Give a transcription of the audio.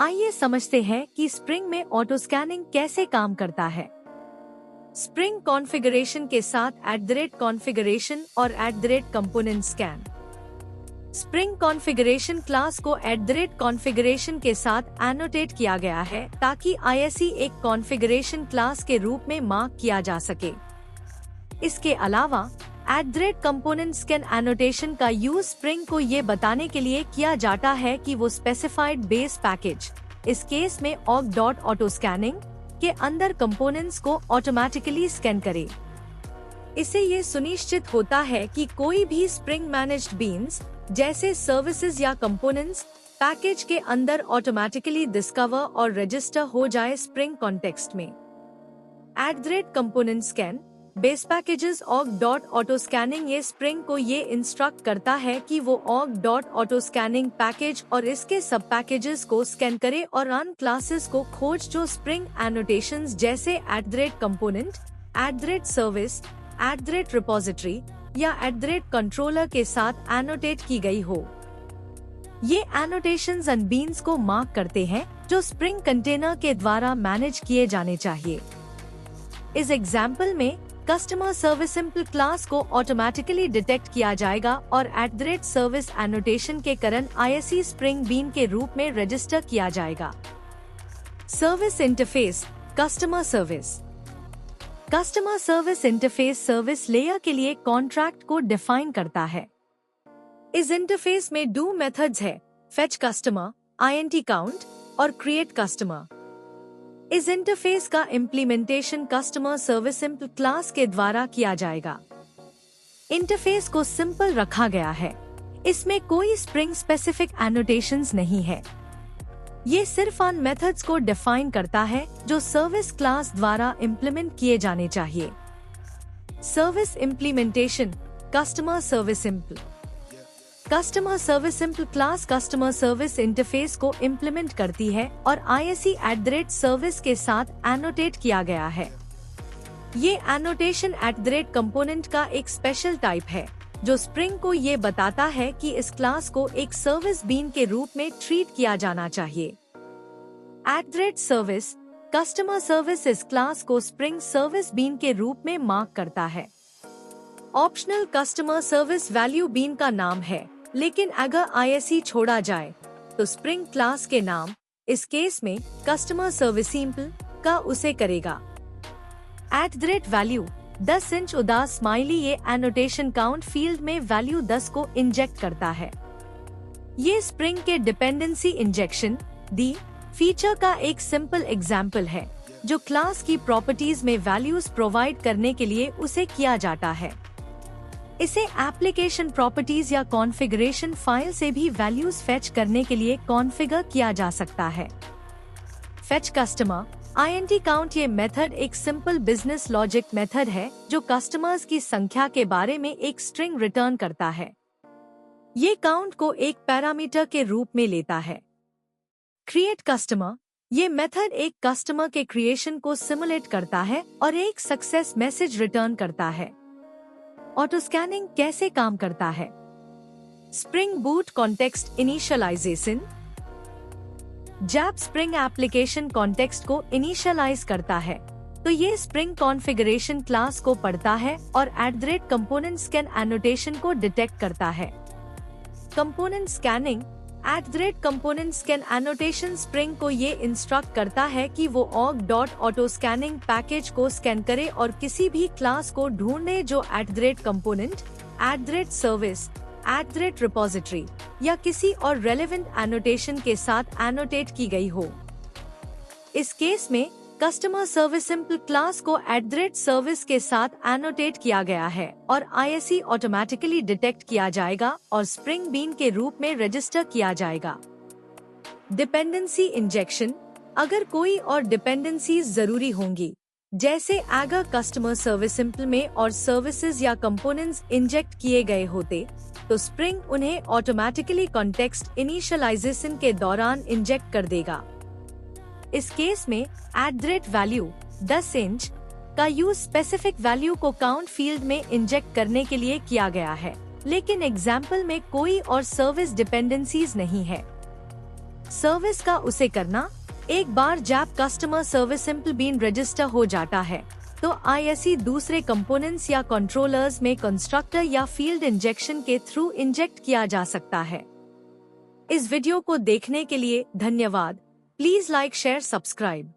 आइए समझते हैं कि स्प्रिंग में ऑटो स्कैनिंग कैसे काम करता है। स्प्रिंग कॉन्फ़िगरेशन के साथ @कॉन्फ़िगरेशन और @component scan. Spring configuration class को @कॉन्फ़िगरेशन के साथ एनोटेट किया गया है ताकि ISE एक कॉन्फ़िगरेशन क्लास के रूप में मार्क किया जा सके। इसके अलावा @कंपोनेंट स्कैन एनोटेशन का यूज स्प्रिंग को ये बताने के लिए किया जाता है कि वो स्पेसिफाइड बेस पैकेज, इस केस में org.autoscanning के अंदर कंपोनेंट्स को ऑटोमेटिकली स्कैन करे। इससे ये सुनिश्चित होता है कि कोई भी स्प्रिंग मैनेज्ड बीन्स जैसे सर्विसेज या कंपोनेंट्स पैकेज के अंदर ऑटोमेटिकली डिस्कवर और रजिस्टर हो जाए। स्प्रिंग कॉन्टेक्स्ट में @component scan base packages org.autoscanning ये स्प्रिंग को ये इंस्ट्रक्ट करता है कि वो org.autoscanning पैकेज और इसके सब पैकेजेस को स्कैन करे और अन क्लासेस को खोज जो स्प्रिंग एनोटेशंस जैसे @component, @service, @repository या @controller के साथ एनोटेट की गई हो। ये एनोटेशंस अन बीन्स को मार्क करते हैं जो स्प्रिंग कंटेनर के द्वारा मैनेज किए जाने चाहिए। इस एग्जाम्पल में कस्टमर सर्विस सिंपल क्लास को ऑटोमेटिकली डिटेक्ट किया जाएगा और @सर्विस एनोटेशन के कारण ISE स्प्रिंग बीन के रूप में रजिस्टर किया जाएगा। Service interface customer service interface service layer के लिए कॉन्ट्रैक्ट को डिफाइन करता है। इस इंटरफेस में डू मेथड्स है फेच कस्टमर, INT काउंट और क्रिएट कस्टमर। इस इंटरफेस का implementation customer service simple class के द्वारा किया जाएगा। इंटरफेस को सिंपल रखा गया है, इसमें कोई स्प्रिंग स्पेसिफिक एनोटेशंस नहीं है। ये सिर्फ अन मेथड्स को डिफाइन करता है जो सर्विस क्लास द्वारा इम्प्लीमेंट किए जाने चाहिए। Service implementation customer service simple class customer service interface को इम्प्लीमेंट करती है और ISE @सर्विस के साथ एनोटेट किया गया है। ये एनोटेशन @कंपोनेंट का एक स्पेशल टाइप है जो स्प्रिंग को ये बताता है कि इस क्लास को एक सर्विस बीन के रूप में ट्रीट किया जाना चाहिए। @सर्विस कस्टमर सर्विस इस क्लास को स्प्रिंग सर्विस बीन के रूप में मार्क करता है। Optional customer service value bean का नाम है, लेकिन अगर ISE छोड़ा जाए तो स्प्रिंग क्लास के नाम, इस केस में कस्टमर सर्विस सिंपल का उसे करेगा। @वैल्यू 10 इंच उदास स्माइली ये एनोटेशन काउंट फील्ड में वैल्यू 10 को इंजेक्ट करता है। ये स्प्रिंग के डिपेंडेंसी इंजेक्शन दी फीचर का एक सिंपल एग्जाम्पल है जो क्लास की प्रॉपर्टीज में वैल्यूज प्रोवाइड करने के लिए उसे किया जाता है। इसे एप्लीकेशन प्रॉपर्टीज या कॉन्फ़िगरेशन फाइल से भी वैल्यूज फेच करने के लिए कॉन्फ़िगर किया जा सकता है। फेच कस्टमर INT काउंट ये मेथड एक सिंपल बिजनेस लॉजिक मेथड है जो कस्टमर्स की संख्या के बारे में एक स्ट्रिंग रिटर्न करता है। ये काउंट को एक पैरामीटर के रूप में लेता है। क्रिएट कस्टमर ये मेथड एक कस्टमर के क्रिएशन को सिमुलेट करता है और एक सक्सेस मैसेज रिटर्न करता है। ऑटो स्कैनिंग कैसे काम करता है? स्प्रिंग बूट कॉन्टेक्स्ट इनिशियलाइजेशन जब स्प्रिंग एप्लीकेशन कॉन्टेक्स्ट को इनिशियलाइज करता है तो ये स्प्रिंग कॉन्फ़िगरेशन क्लास को पढ़ता है और @कंपोनेंट स्कैन एनोटेशन को डिटेक्ट करता है। Component scanning component scan annotation spring को ये इंस्ट्रक्ट करता है कि वो org.autoscanning पैकेज को स्कैन करे और किसी भी क्लास को ढूंढे जो @component, @service, @repository या किसी और रेलेवेंट एनोटेशन के साथ एनोटेट की गई हो। इस केस में कस्टमर सर्विस सिंपल क्लास को @सर्विस के साथ एनोटेट किया गया है और ISE ऑटोमेटिकली डिटेक्ट किया जाएगा और स्प्रिंग बीन के रूप में रजिस्टर किया जाएगा। डिपेंडेंसी इंजेक्शन अगर कोई और डिपेंडेंसीज जरूरी होंगी, जैसे अगर कस्टमर सर्विस सिंपल में और सर्विसेज या कंपोनेंट्स इंजेक्ट किए गए होते, तो स्प्रिंग उन्हें ऑटोमेटिकली कॉन्टेक्स्ट इनिशियलाइजेशन के दौरान इंजेक्ट कर देगा। इस केस में @वैल्यू 10 इंच का यूज स्पेसिफिक वैल्यू को काउंट फील्ड में इंजेक्ट करने के लिए किया गया है, लेकिन एग्जाम्पल में कोई और सर्विस डिपेंडेंसीज नहीं है। सर्विस का उसे करना। एक बार जब customer service simple bean register हो जाता है तो ISE दूसरे कंपोनेंट्स या कंट्रोलर्स में कंस्ट्रक्टर या फील्ड इंजेक्शन के थ्रू इंजेक्ट किया जा सकता है। इस वीडियो को देखने के लिए धन्यवाद। Please like, share, subscribe.